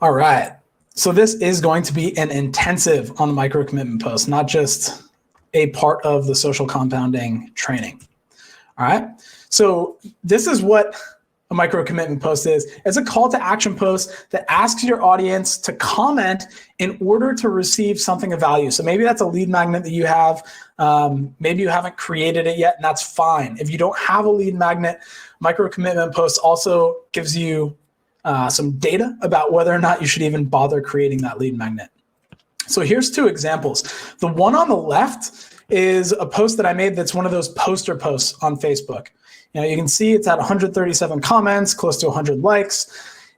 All right. So this is going to be an intensive on the micro commitment post, not just a part of the social compounding training. All right. So this is what a micro commitment post is. It's a call to action post that asks your audience to comment in order to receive something of value. So maybe that's a lead magnet that you have. Maybe you haven't created it yet, and that's fine. If you don't have a lead magnet, micro commitment post also gives you some data about whether or not you should even bother creating that lead magnet. So here's two examples. The one on the left is a post that I made that's one of those poster posts on Facebook. You can see it's at 137 comments, close to 100 likes.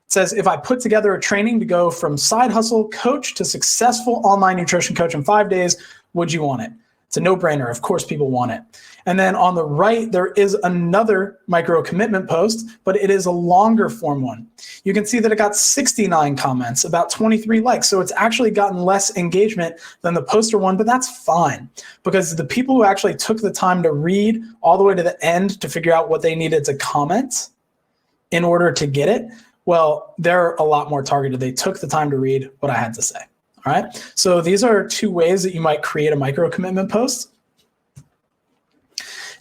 It says, if I put together a training to go from side hustle coach to successful online nutrition coach in 5 days, would you want it? It's a no-brainer. Of course, people want it. And then on the right, there is another micro commitment post, but it is a longer form one. You can see that it got 69 comments, about 23 likes. So it's actually gotten less engagement than the poster one, but that's fine because the people who actually took the time to read all the way to the end to figure out what they needed to comment in order to get it, well, they're a lot more targeted. They took the time to read what I had to say. All right. So these are two ways that you might create a micro commitment post.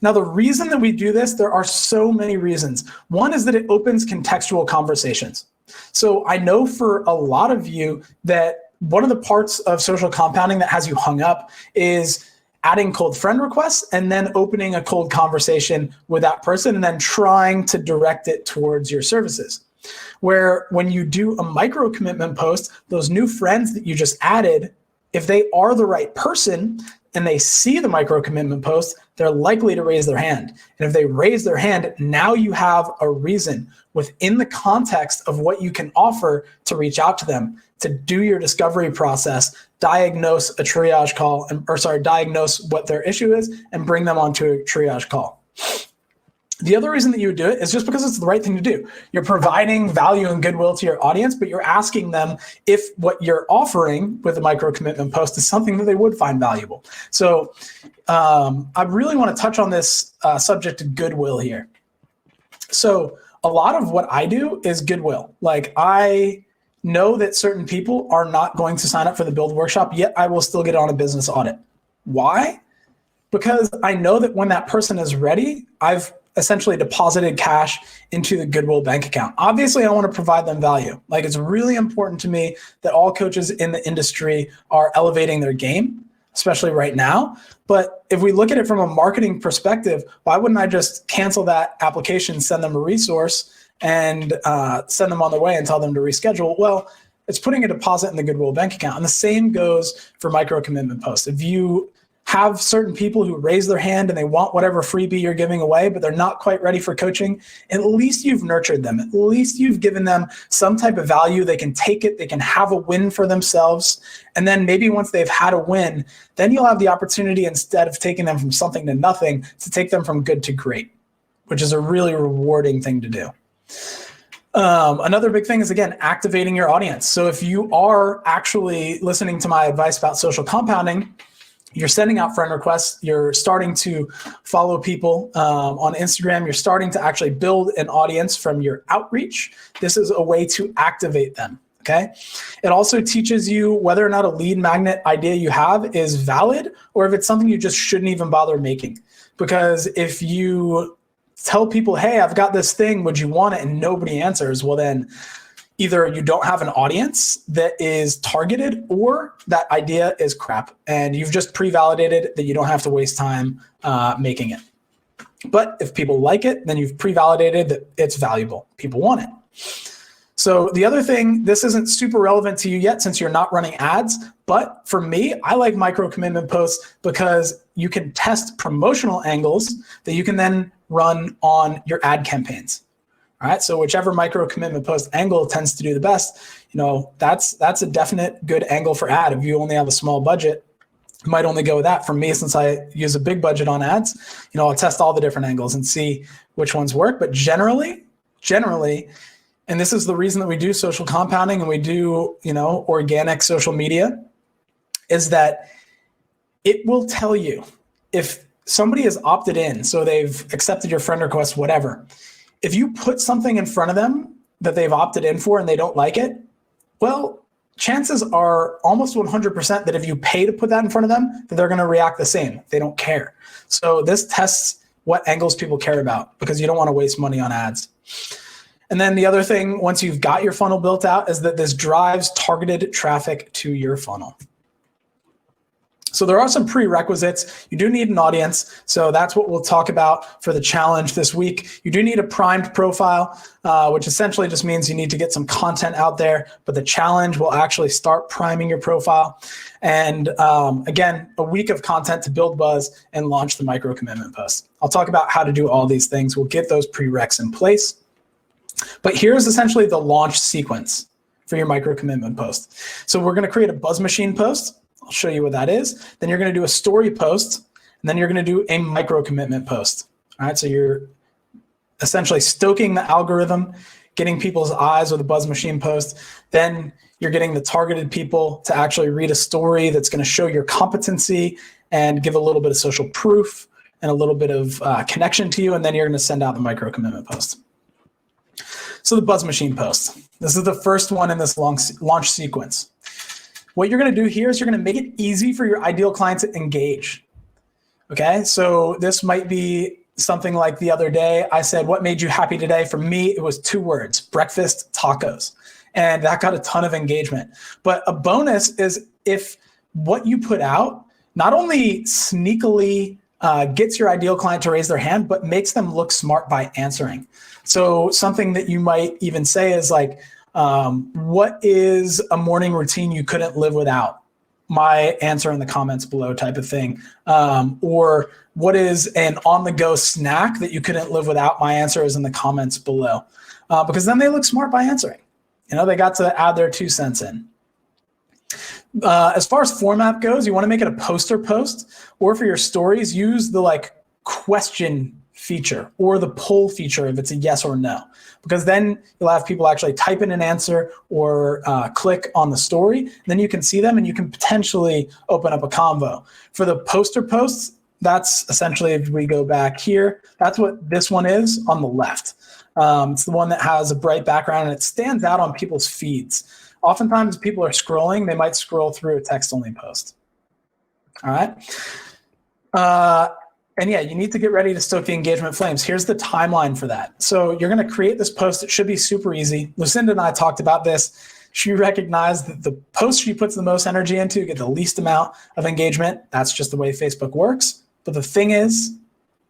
Now, the reason that we do this, there are so many reasons. One is that it opens contextual conversations. So I know for a lot of you that one of the parts of social compounding that has you hung up is adding cold friend requests and then opening a cold conversation with that person and then trying to direct it towards your services. Where when you do a micro commitment post, those new friends that you just added, if they are the right person and they see the micro commitment post, they're likely to raise their hand. And if they raise their hand, now you have a reason within the context of what you can offer to reach out to them, to do your discovery process, diagnose a triage call, diagnose what their issue is and bring them onto a triage call. The other reason that you would do it is just because it's the right thing to do. You're providing value and goodwill to your audience, but you're asking them if what you're offering with a micro commitment post is something that they would find valuable. So I really want to touch on this subject of goodwill here. So a lot of what I do is goodwill. Like I know that certain people are not going to sign up for the Build Workshop, yet I will still get on a business audit. Why? Because I know that when that person is ready, I've essentially deposited cash into the Goodwill bank account. Obviously, I want to provide them value. Like it's really important to me that all coaches in the industry are elevating their game, especially right now. But if we look at it from a marketing perspective, why wouldn't I just cancel that application, send them a resource, and send them on their way and tell them to reschedule? Well, it's putting a deposit in the Goodwill bank account. And the same goes for micro commitment posts. If you have certain people who raise their hand and they want whatever freebie you're giving away, but they're not quite ready for coaching, at least you've nurtured them. At least you've given them some type of value. They can take it. They can have a win for themselves. And then maybe once they've had a win, then you'll have the opportunity, instead of taking them from something to nothing, to take them from good to great, which is a really rewarding thing to do. Another big thing is, again, activating your audience. So if you are actually listening to my advice about social compounding, you're sending out friend requests, you're starting to follow people on Instagram, you're starting to actually build an audience from your outreach. This is a way to activate them, okay? It also teaches you whether or not a lead magnet idea you have is valid or if it's something you just shouldn't even bother making. Because if you tell people, hey, I've got this thing, would you want it? And nobody answers, well then, either you don't have an audience that is targeted or that idea is crap and you've just pre-validated that you don't have to waste time making it. But if people like it, then you've pre-validated that it's valuable. People want it. So the other thing, this isn't super relevant to you yet since you're not running ads, but for me, I like micro commitment posts because you can test promotional angles that you can then run on your ad campaigns. All right, so whichever micro commitment post angle tends to do the best, that's a definite good angle for ad. If you only have a small budget, you might only go with that. For me, since I use a big budget on ads, I'll test all the different angles and see which ones work. But generally, and this is the reason that we do social compounding and we do, organic social media, is that it will tell you if somebody has opted in, so they've accepted your friend request, whatever. If you put something in front of them that they've opted in for and they don't like it, Well, chances are almost 100% that if you pay to put that in front of them, that they're going to react the same. They don't care. So this tests what angles people care about, because you don't want to waste money on ads. And then the other thing, once you've got your funnel built out, is that this drives targeted traffic to your funnel. So there are some prerequisites. You do need an audience. So that's what we'll talk about for the challenge this week. You do need a primed profile, which essentially just means you need to get some content out there. But the challenge will actually start priming your profile. And again, a week of content to build buzz and launch the micro commitment post. I'll talk about how to do all these things. We'll get those prereqs in place. But here's essentially the launch sequence for your micro commitment post. So we're going to create a buzz machine post. I'll show you what that is. Then you're going to do a story post, and then you're going to do a micro commitment post. All right, so you're essentially stoking the algorithm, getting people's eyes with a buzz machine post. Then you're getting the targeted people to actually read a story that's going to show your competency and give a little bit of social proof and a little bit of connection to you. And then you're going to send out the micro commitment post. So the buzz machine post. This is the first one in this launch sequence. What you're going to do here is you're going to make it easy for your ideal client to engage. Okay, so this might be something like the other day. I said, what made you happy today? For me, it was 2 words: breakfast tacos. And that got a ton of engagement. But a bonus is if what you put out not only sneakily gets your ideal client to raise their hand, but makes them look smart by answering. So something that you might even say is like, what is a morning routine you couldn't live without? My answer in the comments below type of thing. Or what is an on-the-go snack that you couldn't live without? My answer is in the comments below. Because then they look smart by answering. You know, they got to add their 2 cents in. As far as format goes, you want to make it a poster post, or for your stories, use the question feature or the poll feature if it's a yes or no, because then you'll have people actually type in an answer or click on the story. Then you can see them and you can potentially open up a convo. For the poster posts, that's essentially, if we go back here, that's what this one is on the left. It's the one that has a bright background and it stands out on people's feeds. Oftentimes people are scrolling, they might scroll through a text-only post. All right. And yeah, you need to get ready to stoke the engagement flames. Here's the timeline for that. So you're going to create this post. It should be super easy. Lucinda and I talked about this. She recognized that the post she puts the most energy into get the least amount of engagement. That's just the way Facebook works. But the thing is,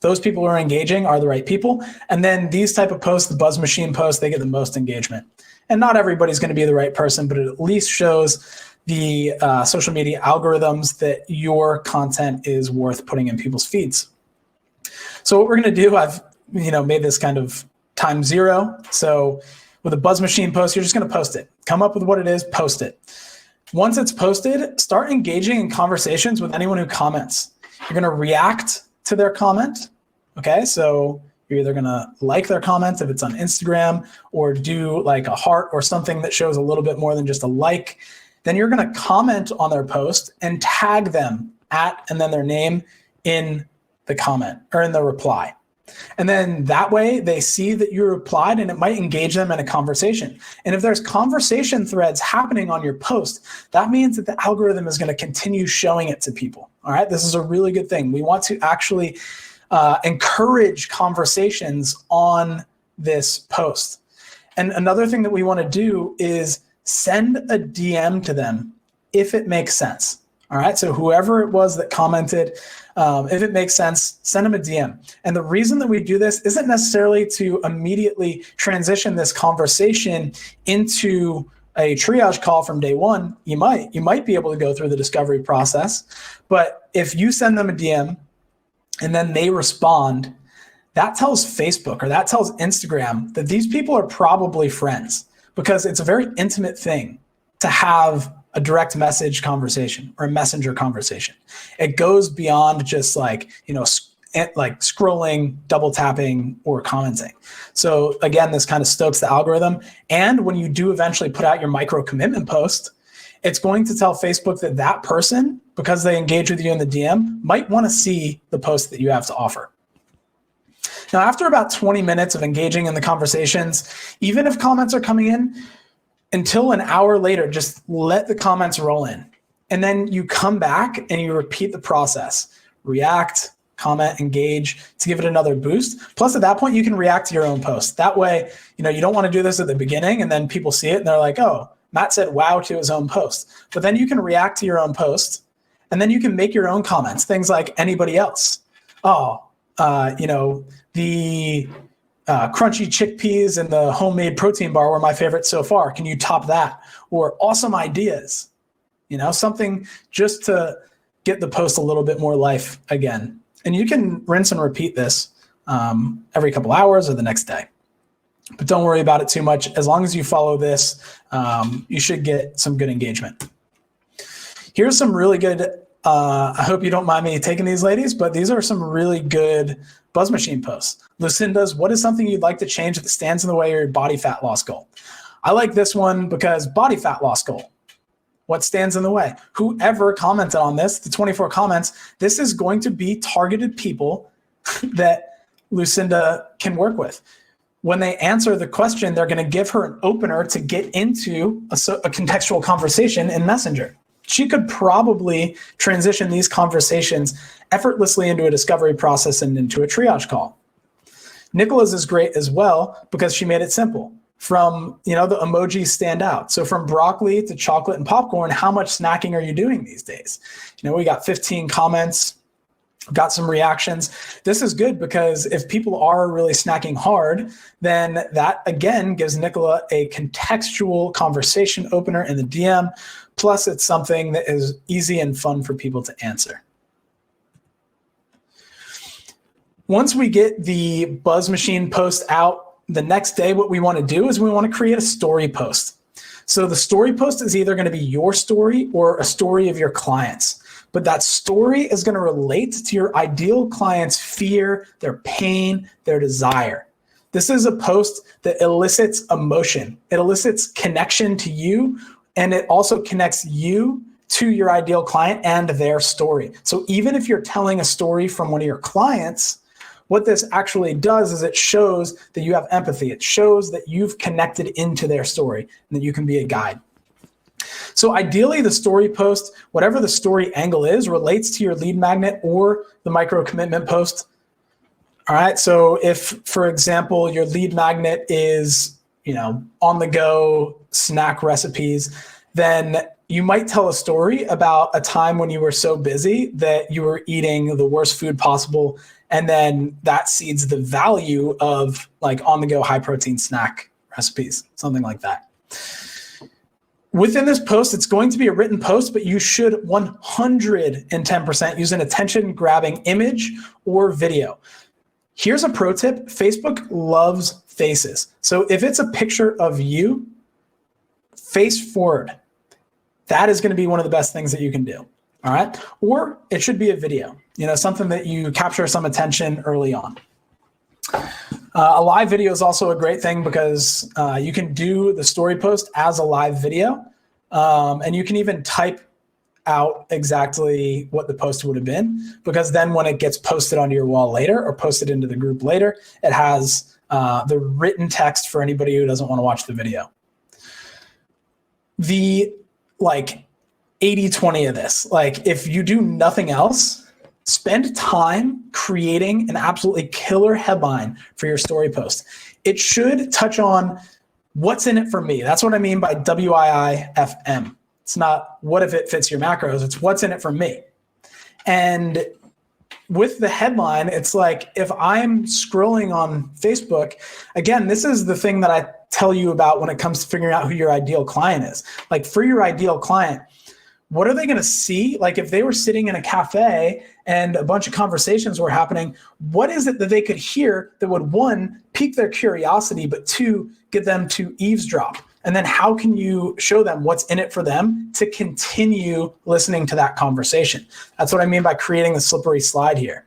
those people who are engaging are the right people. And then these type of posts, the buzz machine posts, they get the most engagement. And not everybody's going to be the right person, but it at least shows the social media algorithms that your content is worth putting in people's feeds. So what we're going to do, I've made this kind of time 0. So with a buzz machine post, you're just going to post it. Come up with what it is, post it. Once it's posted, start engaging in conversations with anyone who comments. You're going to react to their comment. Okay, so you're either going to like their comment if it's on Instagram, or do like a heart or something that shows a little bit more than just a like. Then you're going to comment on their post and tag them at and then their name in the comment or in the reply. And then that way they see that you replied and it might engage them in a conversation. And if there's conversation threads happening on your post, that means that the algorithm is going to continue showing it to people. All right, this is a really good thing. We want to actually encourage conversations on this post. And another thing that we want to do is send a DM to them if it makes sense. All right, so whoever it was that commented, if it makes sense, send them a DM. And the reason that we do this isn't necessarily to immediately transition this conversation into a triage call from day one. You might be able to go through the discovery process, but if you send them a DM and then they respond, that tells Facebook or that tells Instagram that these people are probably friends, because it's a very intimate thing to have a direct message conversation or a messenger conversation. It goes beyond just like scrolling, double tapping, or commenting. So again, this kind of stokes the algorithm. And when you do eventually put out your micro commitment post, it's going to tell Facebook that that person, because they engage with you in the DM, might want to see the post that you have to offer. Now, after about 20 minutes of engaging in the conversations, even if comments are coming in, until an hour later, just let the comments roll in. And then you come back and you repeat the process. React, comment, engage to give it another boost. Plus at that point, you can react to your own post. That way, you don't want to do this at the beginning and then people see it and they're like, oh, Matt said wow to his own post. But then you can react to your own post and then you can make your own comments, things like anybody else. Oh, the crunchy chickpeas and the homemade protein bar were my favorite so far. Can you top that? Or awesome ideas, something just to get the post a little bit more life again. And you can rinse and repeat this every couple hours or the next day. But don't worry about it too much. As long as you follow this, you should get some good engagement. Here's some really good, I hope you don't mind me taking these, ladies, but these are some really good Buzz Machine posts. Lucinda's, what is something you'd like to change that stands in the way of your body fat loss goal? I like this one because body fat loss goal. What stands in the way? Whoever commented on this, the 24 comments, this is going to be targeted people that Lucinda can work with. When they answer the question, they're going to give her an opener to get into a contextual conversation in Messenger. She could probably transition these conversations effortlessly into a discovery process and into a triage call. Nicola's is great as well because she made it simple. From, the emojis stand out. So from broccoli to chocolate and popcorn, how much snacking are you doing these days? We got 15 comments, got some reactions. This is good because if people are really snacking hard, then that again gives Nicola a contextual conversation opener in the DM. Plus it's something that is easy and fun for people to answer. Once we get the Buzz Machine post out, the next day, what we want to do is we want to create a story post. So the story post is either going to be your story or a story of your clients. But that story is going to relate to your ideal client's fear, their pain, their desire. This is a post that elicits emotion. It elicits connection to you, and it also connects you to your ideal client and their story. So even if you're telling a story from one of your clients, what this actually does is it shows that you have empathy. It shows that you've connected into their story and that you can be a guide. So ideally, the story post, whatever the story angle is, relates to your lead magnet or the micro commitment post. All right. So if, for example, your lead magnet is, on the go snack recipes, then you might tell a story about a time when you were so busy that you were eating the worst food possible. And then that seeds the value of like on the go high protein snack recipes, something like that. Within this post, it's going to be a written post, but you should 110% use an attention grabbing image or video. Here's a pro tip. Facebook loves faces. So if it's a picture of you, face forward. That is going to be one of the best things that you can do. All right. Or it should be a video, something that you capture some attention early on. A live video is also a great thing because you can do the story post as a live video. And you can even type out exactly what the post would have been, because then when it gets posted onto your wall later or posted into the group later, it has the written text for anybody who doesn't want to watch the video. The 80-20 of this, if you do nothing else, spend time creating an absolutely killer headline for your story post. It should touch on what's in it for me. That's what I mean by WIIFM. It's not what if it fits your macros, it's what's in it for me. And with the headline, it's like if I'm scrolling on Facebook, again, this is the thing that I tell you about when it comes to figuring out who your ideal client is. For your ideal client, what are they going to see? If they were sitting in a cafe and a bunch of conversations were happening, what is it that they could hear that would, one, pique their curiosity, but two, get them to eavesdrop? And then how can you show them what's in it for them to continue listening to that conversation? That's what I mean by creating the slippery slide here.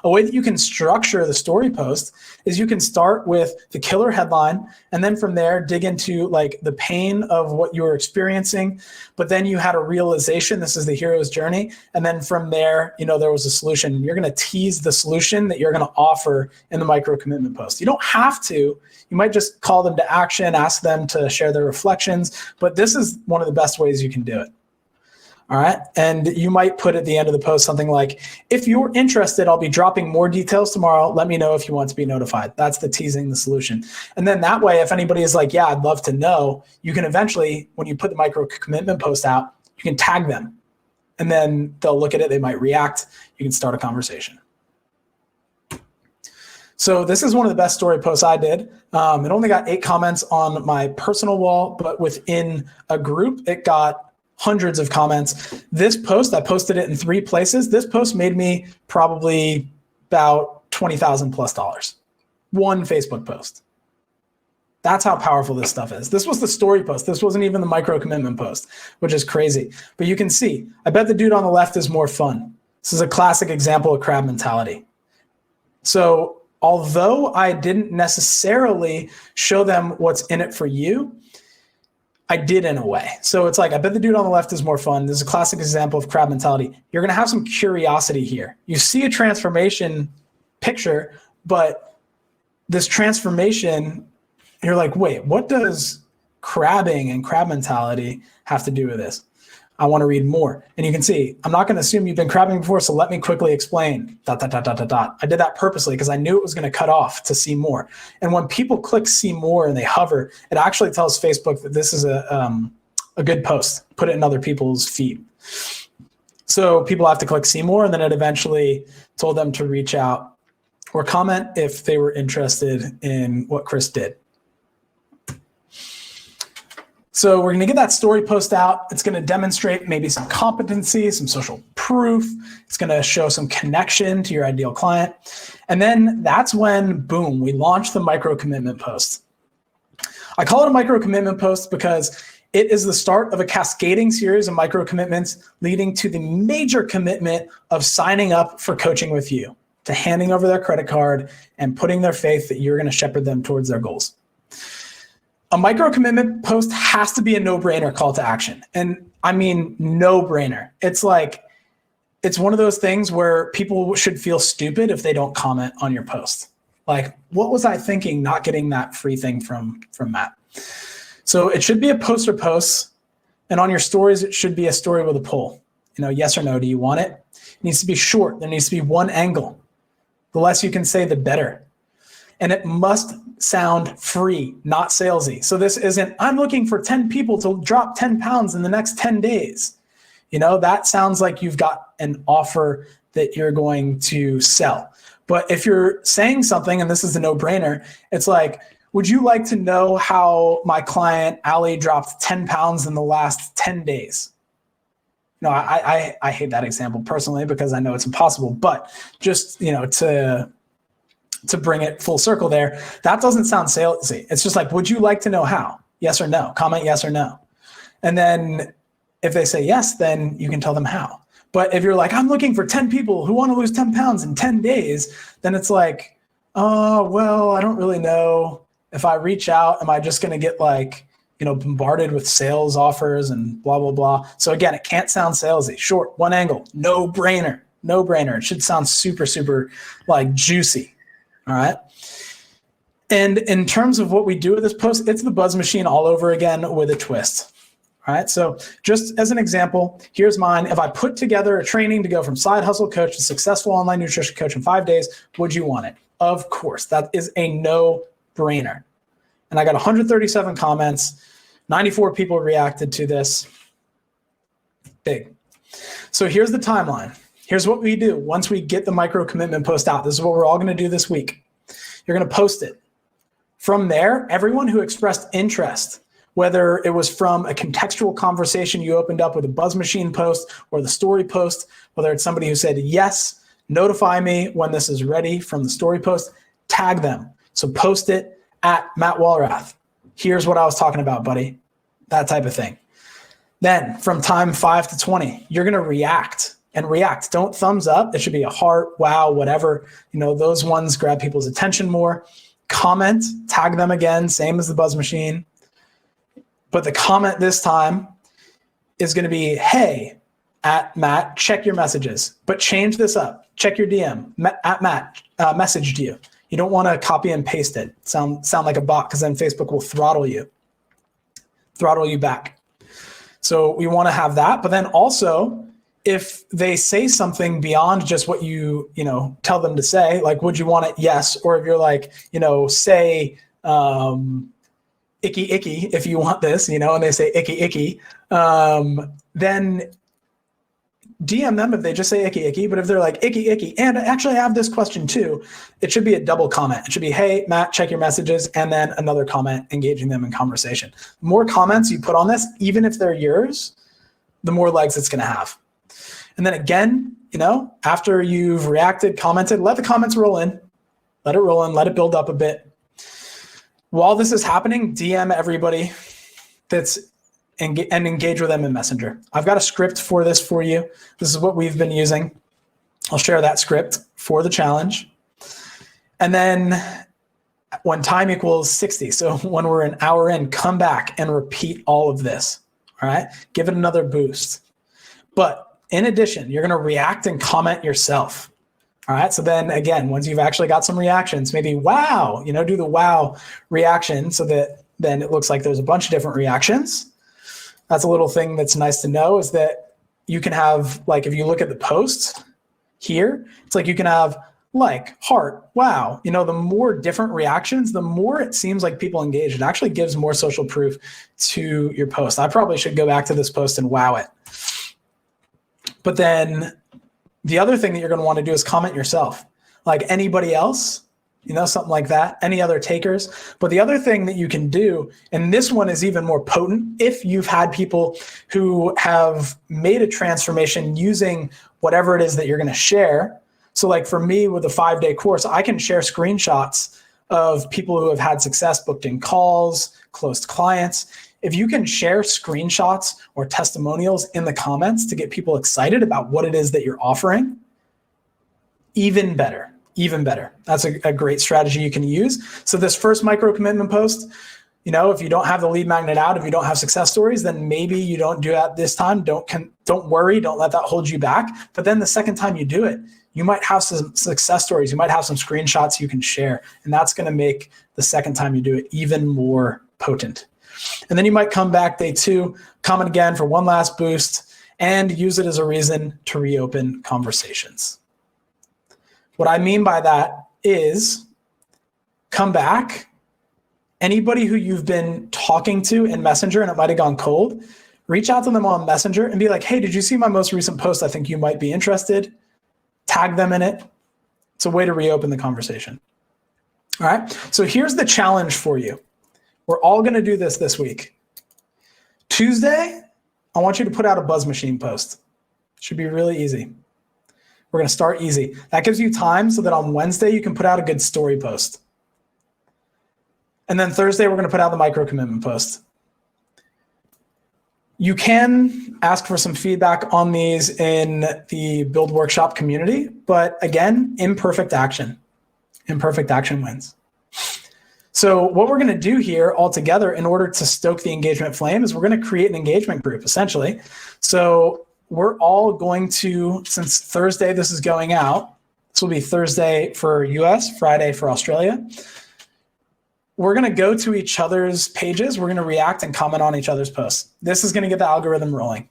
A way that you can structure the story post is you can start with the killer headline, and then from there dig into like the pain of what you were experiencing, but then you had a realization, this is the hero's journey, and then from there, there was a solution. You're going to tease the solution that you're going to offer in the micro commitment post. You don't have to. You might just call them to action, ask them to share their reflections, but this is one of the best ways you can do it. All right. And you might put at the end of the post something like, if you're interested, I'll be dropping more details tomorrow. Let me know if you want to be notified. That's the teasing the solution. And then that way, if anybody is like, yeah, I'd love to know, you can eventually, when you put the micro commitment post out, you can tag them. And then they'll look at it. They might react. You can start a conversation. So this is one of the best story posts I did. It only got 8 comments on my personal wall, but within a group, it got hundreds of comments. This post, I posted it in 3 places. This post made me probably about $20,000+. One Facebook post. That's how powerful this stuff is. This was the story post. This wasn't even the micro commitment post, which is crazy. But you can see, I bet the dude on the left is more fun. This is a classic example of crab mentality. So although I didn't necessarily show them what's in it for you, I did in a way. So it's like, I bet the dude on the left is more fun. This is a classic example of crab mentality. You're going to have some curiosity here. You see a transformation picture, but this transformation, you're like, wait, what does crabbing and crab mentality have to do with this? I want to read more. And you can see, I'm not going to assume you've been crabbing before, so let me quickly explain, ... I did that purposely because I knew it was going to cut off to see more. And when people click see more and they hover, it actually tells Facebook that this is a good post. Put it in other people's feed. So people have to click see more, and then it eventually told them to reach out or comment if they were interested in what Chris did. So we're going to get that story post out. It's going to demonstrate maybe some competency, some social proof. It's going to show some connection to your ideal client. And then that's when, boom, we launch the micro commitment post. I call it a micro commitment post because it is the start of a cascading series of micro commitments leading to the major commitment of signing up for coaching with you, to handing over their credit card and putting their faith that you're going to shepherd them towards their goals. A micro commitment post has to be a no-brainer call to action. And I mean, no-brainer. It's like, it's one of those things where people should feel stupid if they don't comment on your post. Like, what was I thinking not getting that free thing from Matt? So it should be a poster post. And on your stories, it should be a story with a poll. Yes or no, do you want it? It needs to be short. There needs to be one angle. The less you can say, the better. And it must sound free, not salesy. So this isn't, I'm looking for 10 people to drop 10 pounds in the next 10 days. That sounds like you've got an offer that you're going to sell. But if you're saying something, and this is a no-brainer, it's like, would you like to know how my client, Ali, dropped 10 pounds in the last 10 days? No, I hate that example personally because I know it's impossible. But just, to bring it full circle there, that doesn't sound salesy. It's just like, would you like to know how? Yes or no? Comment yes or no. And then if they say yes, then you can tell them how. But if you're like, I'm looking for 10 people who want to lose 10 pounds in 10 days, then it's like, oh, well, I don't really know. If I reach out, am I just going to get bombarded with sales offers and blah, blah, blah. So again, it can't sound salesy. Short, one angle, no brainer. It should sound super, super juicy. All right. And in terms of what we do with this post, it's the buzz machine all over again with a twist. All right. So just as an example, here's mine. If I put together a training to go from side hustle coach to successful online nutrition coach in 5 days, would you want it? Of course. That is a no-brainer. And I got 137 comments. 94 people reacted to this. Big. So here's the timeline. Here's what we do once we get the micro commitment post out. This is what we're all going to do this week. You're going to post it. From there, everyone who expressed interest, whether it was from a contextual conversation you opened up with a buzz machine post or the story post, whether it's somebody who said, yes, notify me when this is ready from the story post, tag them. So post it at Matt Walrath. Here's what I was talking about, buddy. That type of thing. Then from time 5 to 20, you're going to react and react. Don't thumbs up. It should be a heart, wow, whatever. Those ones grab people's attention more. Comment, tag them again, same as the buzz machine. But the comment this time is going to be, hey, at Matt, check your messages. But change this up. Check your DM. At Matt, messaged you. You don't want to copy and paste it. Sound like a bot, because then Facebook will throttle you back. So we want to have that. But then also, if they say something beyond just what you tell them to say, like, would you want it? Yes. Or if you're like, say, icky, icky, if you want this, and they say icky, icky, then DM them if they just say icky, icky. But if they're like icky, icky, and actually I have this question too, it should be a double comment. It should be, hey, Matt, check your messages, and then another comment engaging them in conversation. The more comments you put on this, even if they're yours, the more legs it's going to have. And then again, after you've reacted, commented, let the comments roll in. Let it roll in, let it build up a bit. While this is happening, DM everybody and engage with them in Messenger. I've got a script for this for you. This is what we've been using. I'll share that script for the challenge. And then when time equals 60, so when we're an hour in, come back and repeat all of this, all right? Give it another boost. But in addition, you're gonna react and comment yourself. All right, so then again, once you've actually got some reactions, maybe wow, do the wow reaction so that then it looks like there's a bunch of different reactions. That's a little thing that's nice to know, is that you can have, like, if you look at the posts here, it's like you can have like, heart, wow. The more different reactions, the more it seems like people engage. It actually gives more social proof to your post. I probably should go back to this post and wow it. But then the other thing that you're going to want to do is comment yourself, like anybody else, something like that, any other takers. But the other thing that you can do, and this one is even more potent, if you've had people who have made a transformation using whatever it is that you're going to share. So like for me with a 5-day course, I can share screenshots of people who have had success, booked in calls, closed clients. If you can share screenshots or testimonials in the comments to get people excited about what it is that you're offering, even better. That's a great strategy you can use. So this first micro commitment post, if you don't have the lead magnet out, if you don't have success stories, then maybe you don't do that this time. Don't worry, don't let that hold you back. But then the second time you do it, you might have some success stories. You might have some screenshots you can share. And that's going to make the second time you do it even more potent. And then you might come back day 2, comment again for one last boost, and use it as a reason to reopen conversations. What I mean by that is come back. Anybody who you've been talking to in Messenger and it might have gone cold, reach out to them on Messenger and be like, hey, did you see my most recent post? I think you might be interested. Tag them in it. It's a way to reopen the conversation. All right. So here's the challenge for you. We're all going to do this week. Tuesday, I want you to put out a buzz machine post. Should be really easy. We're going to start easy. That gives you time so that on Wednesday you can put out a good story post. And then Thursday, we're going to put out the micro commitment post. You can ask for some feedback on these in the Build Workshop community, but again, imperfect action. Imperfect action wins. So what we're going to do here all together in order to stoke the engagement flame is we're going to create an engagement group, essentially. So we're all going to, since Thursday this is going out, this will be Thursday for US, Friday for Australia. We're going to go to each other's pages. We're going to react and comment on each other's posts. This is going to get the algorithm rolling.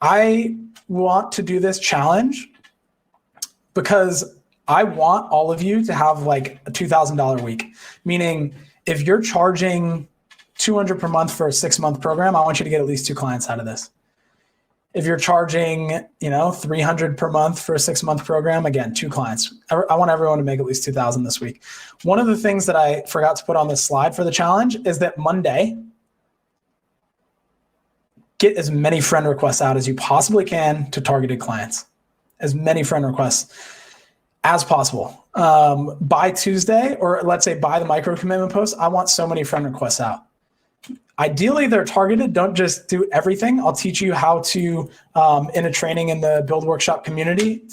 I want to do this challenge because I want all of you to have like a $2,000 week, meaning if you're charging $200 per month for a 6-month program, I want you to get at least 2 clients out of this. If you're charging, $300 per month for a 6-month program, again, 2 clients. I want everyone to make at least 2,000 this week. One of the things that I forgot to put on this slide for the challenge is that Monday, get as many friend requests out as you possibly can to targeted clients. As many friend requests as possible. By Tuesday, or let's say by the micro commitment post, I want so many friend requests out. Ideally, they're targeted. Don't just do everything. I'll teach you how to, in a training in the Build Workshop community,